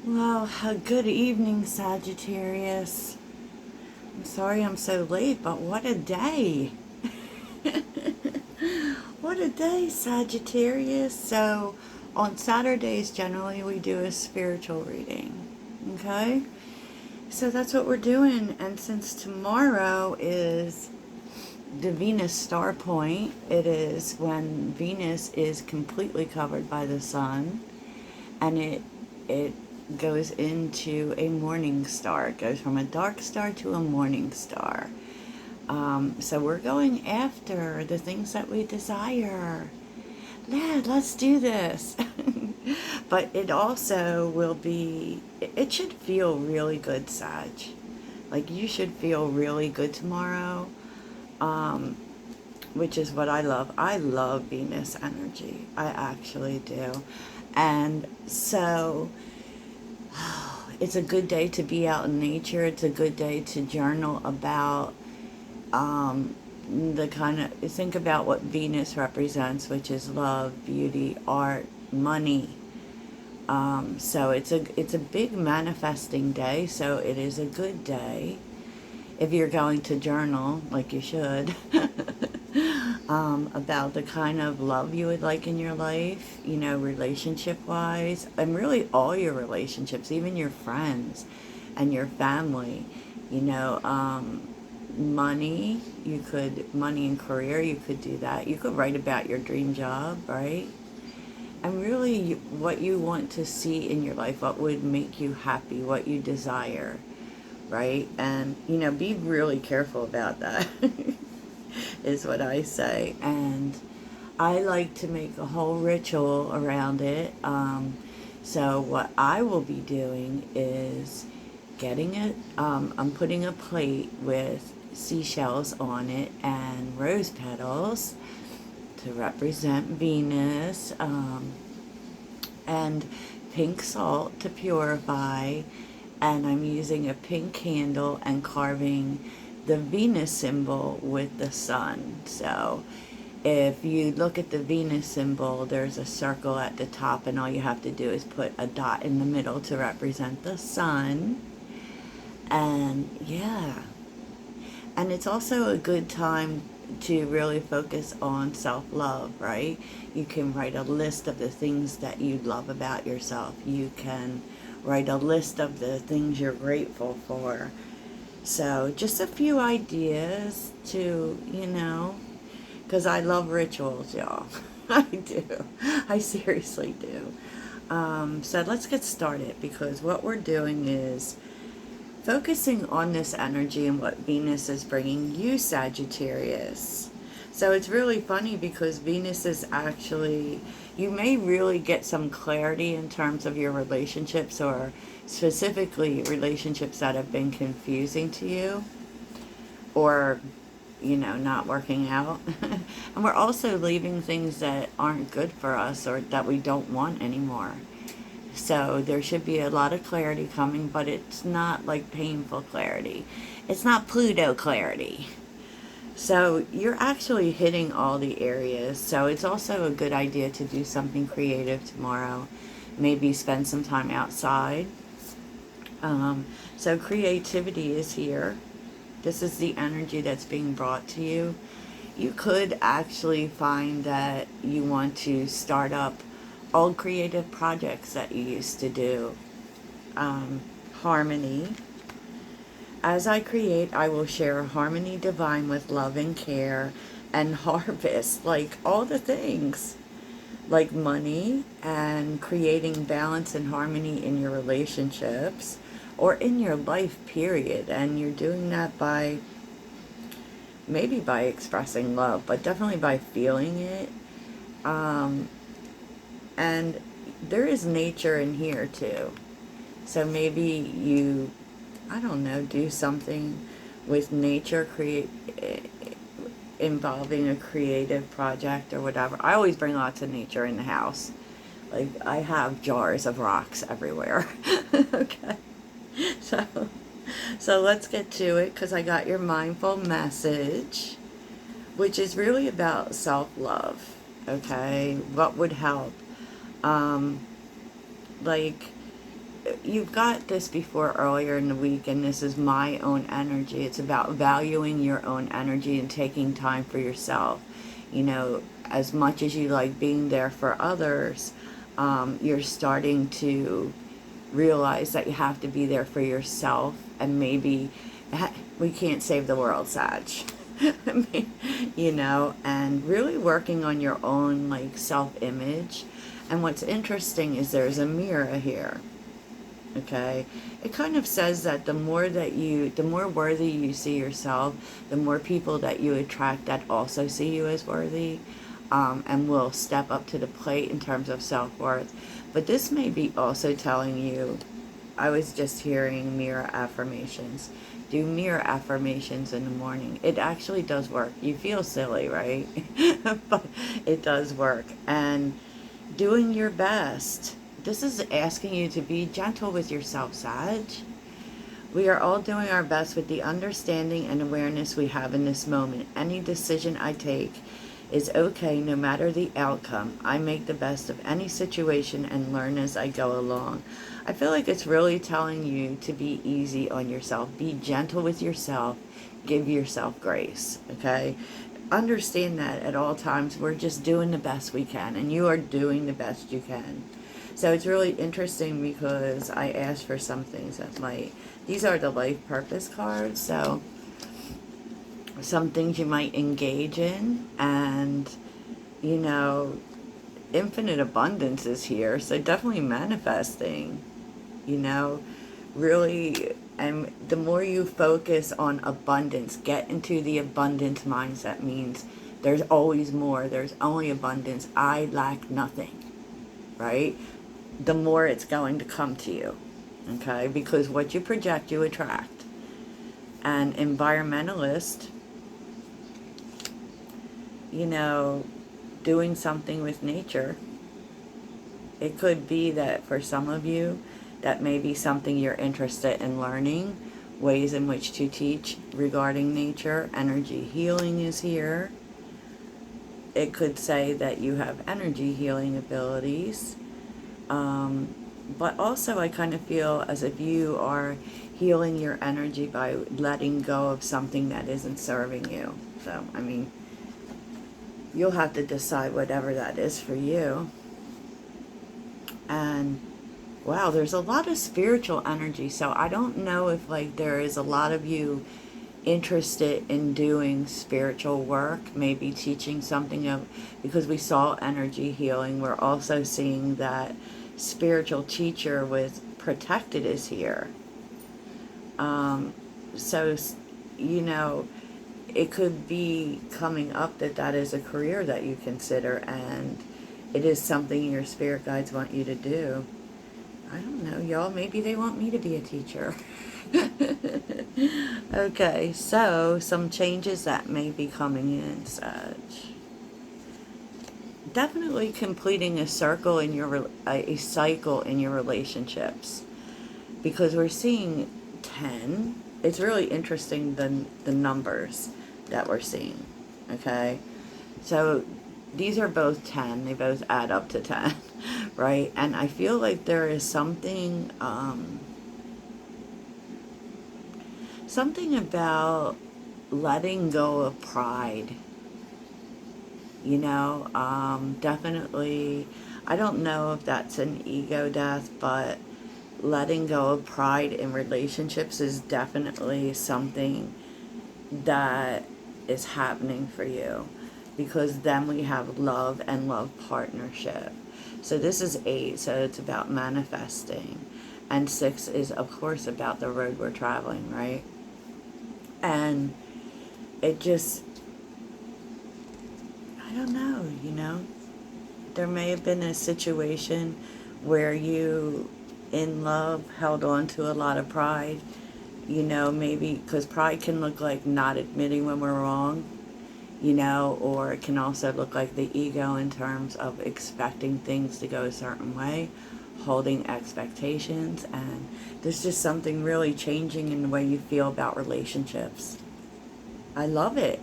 Well, good evening, Sagittarius. I'm sorry I'm so late, but what a day! What a day, Sagittarius. So, on Saturdays, generally, we do a spiritual reading. Okay? So, that's what we're doing. And since tomorrow is the Venus star point, it is when Venus is completely covered by the sun, and it goes into a morning star. It goes from a dark star to a morning star. So we're going after the things that we desire. Yeah, let's do this. But it also will be, it should feel really good, Sag. Like you should feel really good tomorrow, which is what I love. I love Venus energy. I actually do. And so it's a good day to be out in nature. It's a good day to journal about the kind of, think about what Venus represents, which is love, beauty, art, money. So it's a big manifesting day. So it is a good day if you're going to journal, like you should, about the kind of love you would like in your life, you know, relationship-wise, and really all your relationships, even your friends and your family, you know, money, money and career, you could do that. You could write about your dream job, right? And really what you want to see in your life, what would make you happy, what you desire, right? And, you know, be really careful about that, is what I say. And I like to make a whole ritual around it. So what I will be doing is getting it, I'm putting a plate with seashells on it and rose petals to represent Venus, and pink salt to purify, and I'm using a pink candle and carving the Venus symbol with the sun. So if you look at the Venus symbol, there's a circle at the top, and all you have to do is put a dot in the middle to represent the sun. And yeah, and it's also a good time to really focus on self-love, right? You can write a list of the things that you love about yourself. You can write a list of the things you're grateful for. So just a few ideas to, you know, because I love rituals, y'all. I do. I seriously do. So let's get started, because what we're doing is focusing on this energy and what Venus is bringing you, Sagittarius. So it's really funny because Venus is actually, you may really get some clarity in terms of your relationships, or specifically relationships that have been confusing to you, or, you know, not working out. And we're also leaving things that aren't good for us or that we don't want anymore. So there should be a lot of clarity coming, but it's not like painful clarity. It's not Pluto clarity. So you're actually hitting all the areas. So it's also a good idea to do something creative tomorrow. Maybe spend some time outside. So creativity is here. This is the energy that's being brought to you. You could actually find that you want to start up old creative projects that you used to do. Harmony. As I create, I will share harmony divine with love and care and harvest, like all the things, like money and creating balance and harmony in your relationships or in your life, period. And you're doing that by, maybe by expressing love, but definitely by feeling it. And there is nature in here too. So maybe you, I don't know, do something with nature, involving a creative project or whatever. I always bring lots of nature in the house. Like, I have jars of rocks everywhere. Okay. So, so let's get to it, because I got your mindful message, which is really about self-love. Okay. What would help? Like, you've got this before earlier in the week, and this is my own energy. It's about valuing your own energy and taking time for yourself. You know, as much as you like being there for others, you're starting to realize that you have to be there for yourself, and maybe we can't save the world, Sag. I mean, you know, and really working on your own like self-image. And what's interesting is there's a mirror here. Okay, it kind of says that the more worthy you see yourself, the more people that you attract that also see you as worthy, and will step up to the plate in terms of self-worth. But this may be also telling you, I was just hearing mirror affirmations. Do mirror affirmations in the morning. It actually does work. You feel silly, right? But it does work. And doing your best. This is asking you to be gentle with yourself, Sag. We are all doing our best with the understanding and awareness we have in this moment. Any decision I take is okay no matter the outcome. I make the best of any situation and learn as I go along. I feel like it's really telling you to be easy on yourself. Be gentle with yourself. Give yourself grace, okay? Understand that at all times we're just doing the best we can, and you are doing the best you can. So it's really interesting because I asked for some things that might, these are the life purpose cards, so some things you might engage in, and you know, infinite abundance is here, so definitely manifesting, you know, really. And the more you focus on abundance, get into the abundance mindset, means there's always more, there's only abundance, I lack nothing, right? The more it's going to come to you, okay? Because what you project, you attract. And environmentalist, you know, doing something with nature. It could be that for some of you, that may be something you're interested in learning, ways in which to teach regarding nature. Energy healing is here. It could say that you have energy healing abilities. But also I kind of feel as if you are healing your energy by letting go of something that isn't serving you. So, I mean, you'll have to decide whatever that is for you. And wow, there's a lot of spiritual energy. So I don't know if like there is a lot of you interested in doing spiritual work, maybe teaching something of, because we saw energy healing, we're also seeing that spiritual teacher with protected is here. So, you know, it could be coming up that that is a career that you consider, and it is something your spirit guides want you to do. I don't know, y'all, maybe they want me to be a teacher. Okay, so some changes that may be coming in, Sag. Definitely completing a cycle in your relationships, because we're seeing 10. It's really interesting the numbers that we're seeing. Okay, so these are both 10. They both add up to 10, right? And I feel like there is something something about letting go of pride. You know, definitely, I don't know if that's an ego death, but letting go of pride in relationships is definitely something that is happening for you, because then we have love and love partnership. So this is 8, so it's about manifesting. And 6 is, of course, about the road we're traveling, right? And it just, I don't know, you know, there may have been a situation where you, in love, held on to a lot of pride, you know, maybe, because pride can look like not admitting when we're wrong, you know, or it can also look like the ego in terms of expecting things to go a certain way, holding expectations, and there's just something really changing in the way you feel about relationships. I love it,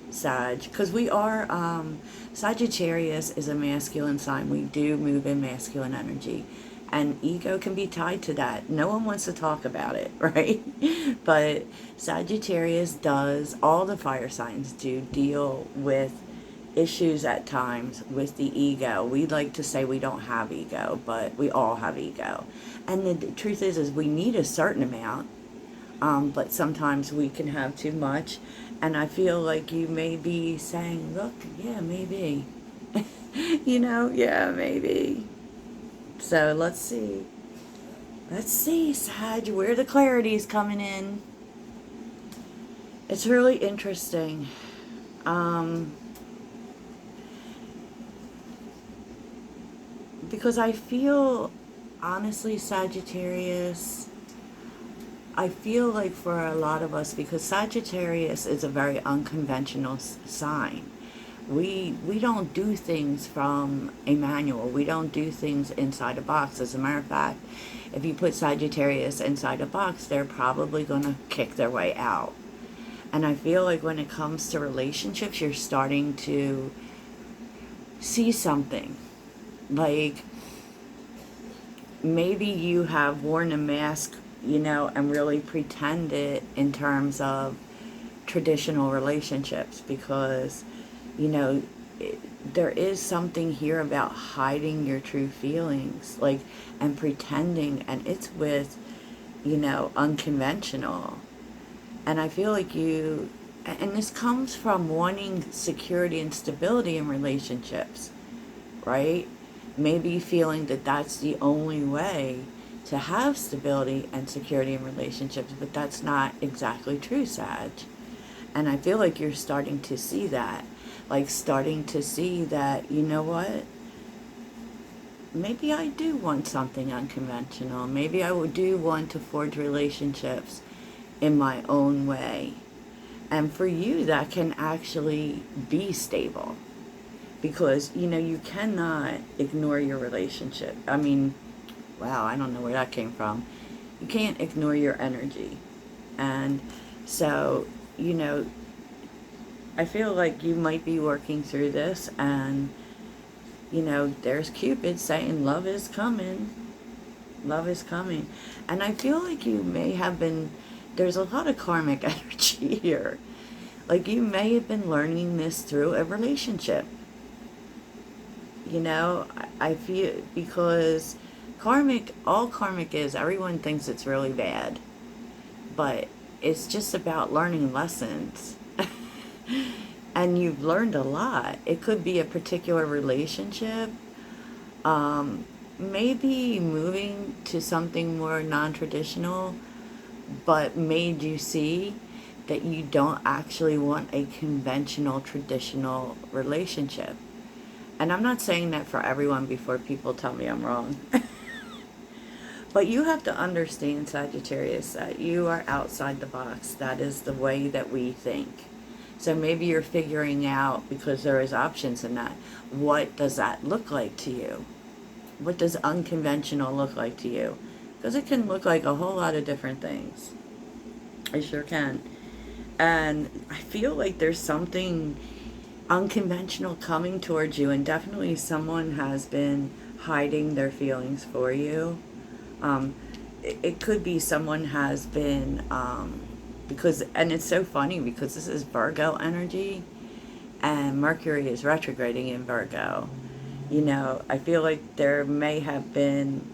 Sag, because we are, Sagittarius is a masculine sign. We do move in masculine energy. And ego can be tied to that. No one wants to talk about it, right? But Sagittarius does, all the fire signs do deal with issues at times with the ego. We like to say we don't have ego, but we all have ego. And the truth is we need a certain amount, but sometimes we can have too much. And I feel like you may be saying, look, yeah, maybe. Yeah, maybe. So let's see. Let's see, Sag, where the clarity is coming in. It's really interesting. Because I feel, honestly, Sagittarius, I feel like for a lot of us, because Sagittarius is a very unconventional sign. We don't do things from a manual. We don't do things inside a box. As a matter of fact, if you put Sagittarius inside a box, they're probably going to kick their way out. And I feel like when it comes to relationships, you're starting to see something. Like, maybe you have worn a mask, and really pretended in terms of traditional relationships, because, there is something here about hiding your true feelings, like, and pretending, and it's with, unconventional. And I feel like and this comes from wanting security and stability in relationships, right? Maybe feeling that that's the only way to have stability and security in relationships, but that's not exactly true, Sag. And I feel like you're starting to see that. Like, starting to see that, you know what? Maybe I do want something unconventional. Maybe I do want to forge relationships in my own way. And for you, that can actually be stable. Because, you cannot ignore your relationship. I mean, wow, I don't know where that came from. You can't ignore your energy. And so, I feel like you might be working through this, and, there's Cupid saying love is coming. Love is coming. And I feel like you may have been, there's a lot of karmic energy here. Like, you may have been learning this through a relationship. I feel, because all karmic is, everyone thinks it's really bad, but it's just about learning lessons. And you've learned a lot. It could be a particular relationship, maybe moving to something more non-traditional, but made you see that you don't actually want a conventional, traditional relationship. And I'm not saying that for everyone before people tell me I'm wrong. But you have to understand, Sagittarius, that you are outside the box. That is the way that we think. So maybe you're figuring out, because there is options in that, what does that look like to you? What does unconventional look like to you? Because it can look like a whole lot of different things. It sure can. And I feel like there's something unconventional coming towards you, and definitely someone has been hiding their feelings for you. It could be someone has been, because, and it's so funny because this is Virgo energy, and Mercury is retrograding in Virgo. I feel like there may have been,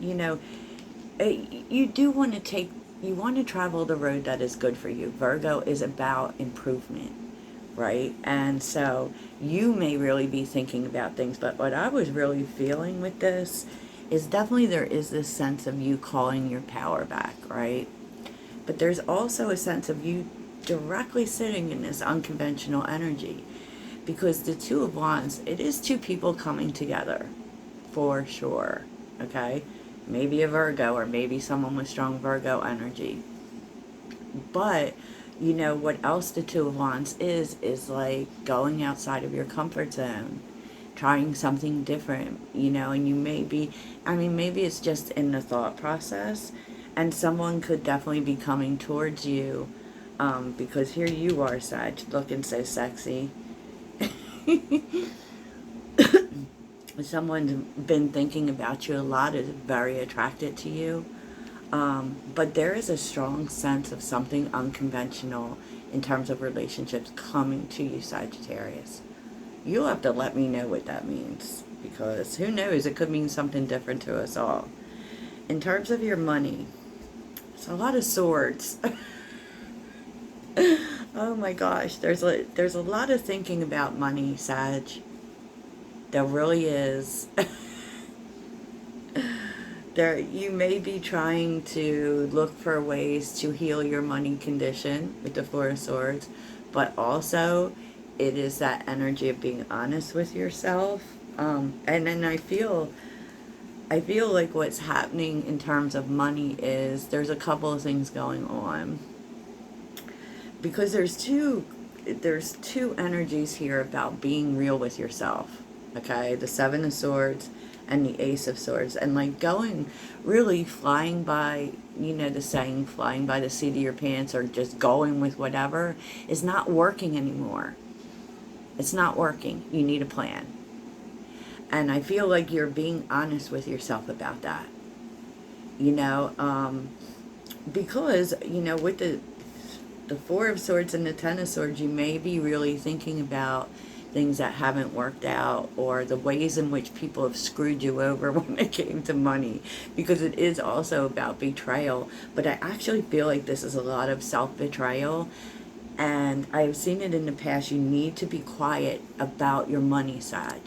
you do want to you want to travel the road that is good for you. Virgo is about improvement, right? And so you may really be thinking about things, but what I was really feeling with this is definitely there is this sense of you calling your power back, right? But there's also a sense of you directly sitting in this unconventional energy, because the Two of Wands, it is two people coming together, for sure, okay? Maybe a Virgo, or maybe someone with strong Virgo energy. But, what else the Two of Wands is like going outside of your comfort zone, trying something different, and you may be, maybe it's just in the thought process, and someone could definitely be coming towards you, because here you are, Sag, looking so sexy. someone's been thinking about you a lot, is very attracted to you. But there is a strong sense of something unconventional in terms of relationships coming to you, Sagittarius. You'll have to let me know what that means, because who knows, it could mean something different to us all. In terms of your money, it's a lot of swords. Oh my gosh, there's a lot of thinking about money, Sag. There really is. There, you may be trying to look for ways to heal your money condition with the Four of Swords, but also it is that energy of being honest with yourself. And then I feel like what's happening in terms of money is there's a couple of things going on, because there's two energies here about being real with yourself. Okay, the Seven of Swords and the Ace of Swords, and like going, really flying by, you know, the saying, flying by the seat of your pants, or just going with whatever, is not working anymore. It's not working. You need a plan. And I feel like you're being honest with yourself about that. You know, because, you know, with the Four of Swords and the Ten of Swords, you may be really thinking about things that haven't worked out, or the ways in which people have screwed you over when it came to money, because it is also about betrayal. But I actually feel like this is a lot of self-betrayal, and I've seen it in the past. You need to be quiet about your money, Sag.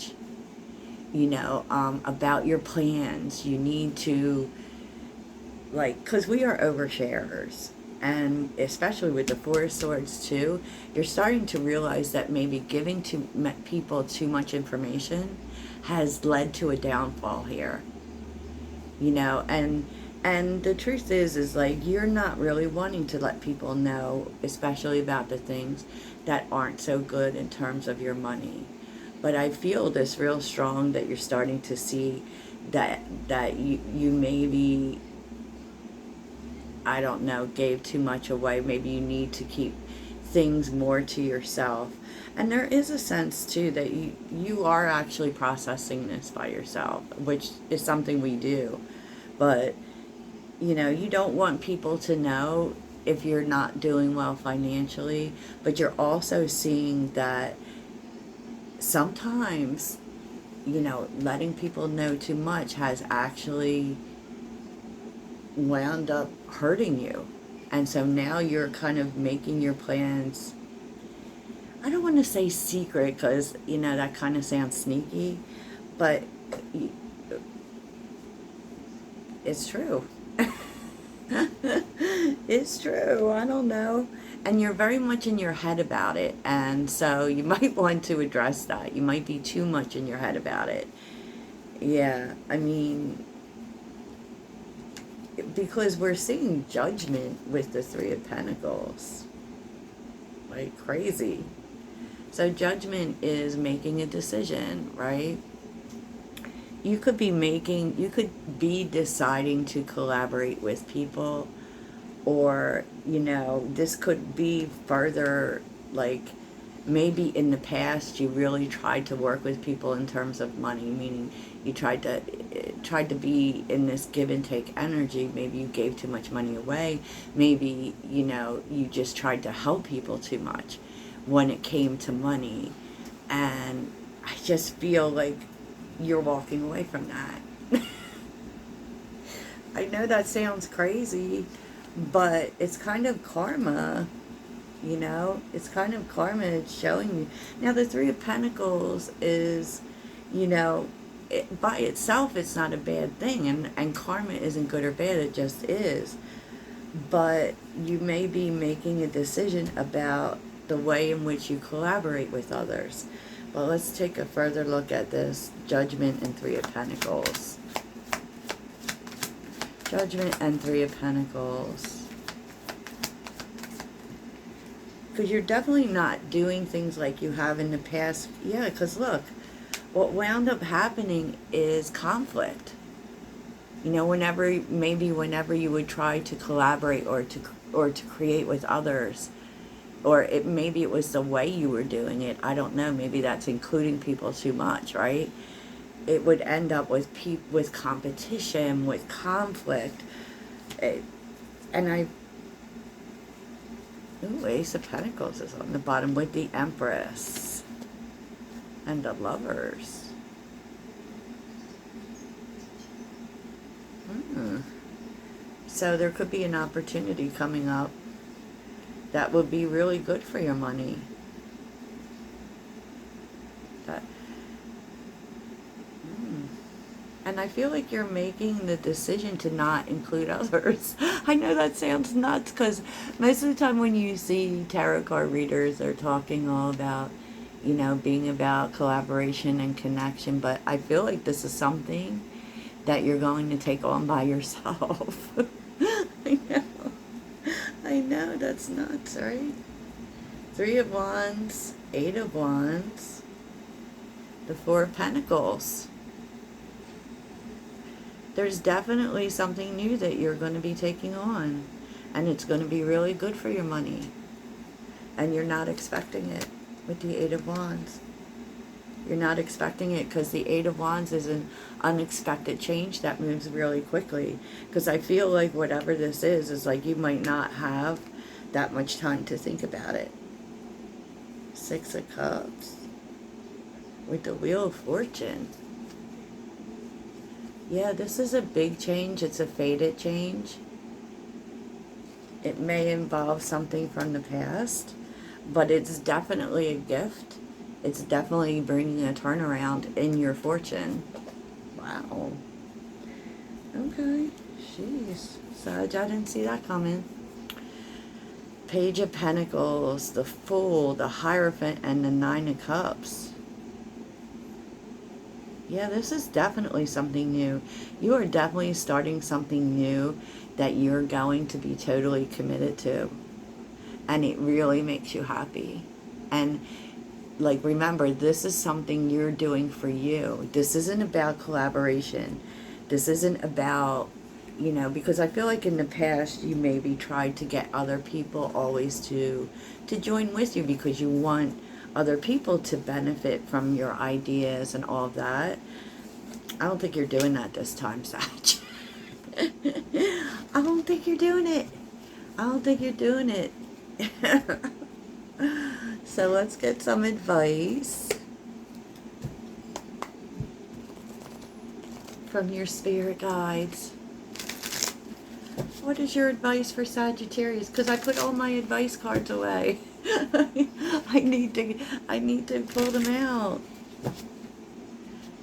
You know, about your plans. You need to, like, because we are oversharers. And especially with the Four of Swords too, you're starting to realize that maybe giving to people too much information has led to a downfall here. You know, and the truth is like, you're not really wanting to let people know, especially about the things that aren't so good in terms of your money. But I feel this real strong that you're starting to see that you maybe, I don't know, gave too much away. Maybe you need to keep things more to yourself. And there is a sense too that you are actually processing this by yourself, which is something we do. But, you know, you don't want people to know if you're not doing well financially, but you're also seeing that sometimes, you know, letting people know too much has actually wound up hurting you. And so now you're kind of making your plans, I don't want to say secret, because, you know, that kind of sounds sneaky, but it's true. It's true. I don't know. And you're very much in your head about it, and so you might want to address that. You might be too much in your head about it. Yeah, I mean, because we're seeing judgment with the Three of Pentacles. Like crazy. So judgment is making a decision, right? You could be deciding to collaborate with people, or, you know, this could be further, like, maybe in the past you really tried to work with people in terms of money, meaning you tried to be in this give and take energy. Maybe you gave too much money away. Maybe, you know, you just tried to help people too much when it came to money. And I just feel like you're walking away from that. I know that sounds crazy, but it's kind of karma, you know? It's kind of karma. It's showing you. Now, the Three of Pentacles is, you know, by itself, it's not a bad thing. And karma isn't good or bad. It just is. But you may be making a decision about the way in which you collaborate with others. But let's take a further look at this Judgment and Three of Pentacles. Judgment and Three of Pentacles. Because you're definitely not doing things like you have in the past. Yeah, because look, what wound up happening is conflict. You know, whenever you would try to collaborate or to create with others, or maybe it was the way you were doing it. I don't know. Maybe that's including people too much, right? it would end up with with competition, with conflict. And ooh, Ace of Pentacles is on the bottom with the Empress and the Lovers. So there could be an opportunity coming up that would be really good for your money. And I feel like you're making the decision to not include others. I know that sounds nuts, because most of the time when you see tarot card readers, they're talking all about, you know, being about collaboration and connection. But I feel like this is something that you're going to take on by yourself. I know, that's nuts, right? 3 of Wands, 8 of Wands, the 4 of Pentacles. There's definitely something new that you're going to be taking on, and it's going to be really good for your money, and you're not expecting it with the 8 of Wands. You're not expecting it, because the 8 of Wands is an unexpected change that moves really quickly, because I feel like whatever this is like you might not have that much time to think about it. 6 of Cups with the Wheel of Fortune. Yeah, this is a big change. It's a fated change. It may involve something from the past, but it's definitely a gift. It's definitely bringing a turnaround in your fortune. Wow. Okay. Jeez. Sag, I didn't see that coming. Page of Pentacles, the Fool, the Hierophant, and the 9 of Cups. Yeah, this is definitely something new. You are definitely starting something new that you're going to be totally committed to. And it really makes you happy. And, like, remember, this is something you're doing for you. This isn't about collaboration. This isn't about, you know, because I feel like in the past you maybe tried to get other people always to join with you, because you want other people to benefit from your ideas and all of that. I don't think you're doing that this time, Sag. I don't think you're doing it. I don't think you're doing it. So let's get some advice from your spirit guides. What is your advice for Sagittarius? Because I put all my advice cards away. I need to pull them out.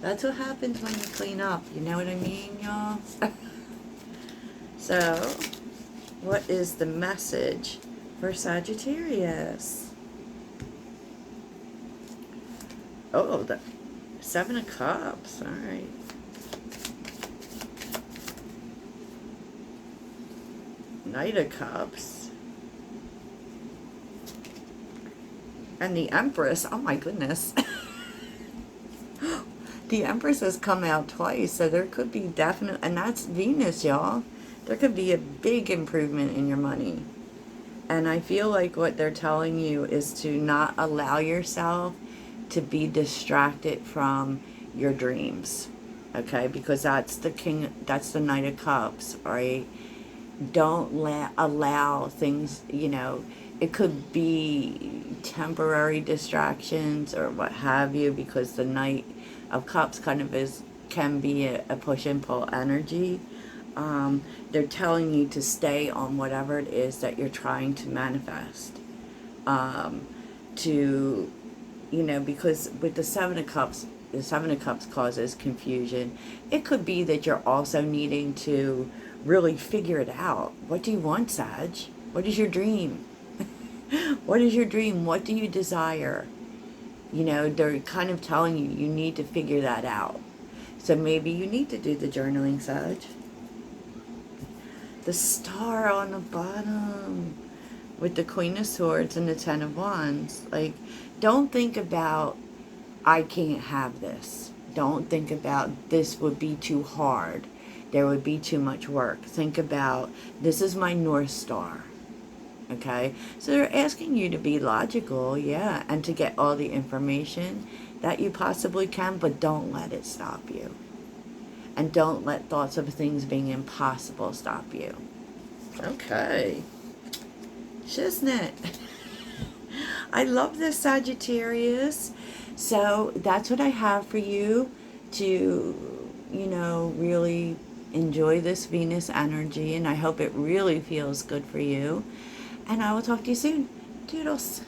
That's what happens when you clean up. You know what I mean, y'all? So, what is the message for Sagittarius? Oh, the 7 of Cups. All right. Knight of Cups. And the Empress. Oh my goodness. The Empress has come out twice, so there could be definite, and that's Venus, y'all. There could be a big improvement in your money. And I feel like what they're telling you is to not allow yourself to be distracted from your dreams. Okay? Because that's the king, that's the Knight of Cups, right? Don't allow things, you know, it could be temporary distractions or what have you, because the Knight of Cups kind of can be a push and pull energy. They're telling you to stay on whatever it is that you're trying to manifest. To, you know, because with the 7 of Cups causes confusion. It could be that you're also needing to really figure it out. What do you want, Sag? What is your dream? What is your dream? What do you desire? You know, they're kind of telling you, you need to figure that out. So maybe you need to do the journaling, Sag. The Star on the bottom with the Queen of Swords and the 10 of Wands. Like, don't think about, I can't have this. Don't think about, this would be too hard. There would be too much work. Think about, this is my North Star. Okay? So they're asking you to be logical, yeah, and to get all the information that you possibly can, but don't let it stop you. And don't let thoughts of things being impossible stop you. Okay. Shiznit. I love this, Sagittarius. So that's what I have for you to, really enjoy this Venus energy. And I hope it really feels good for you. And I will talk to you soon. Toodles.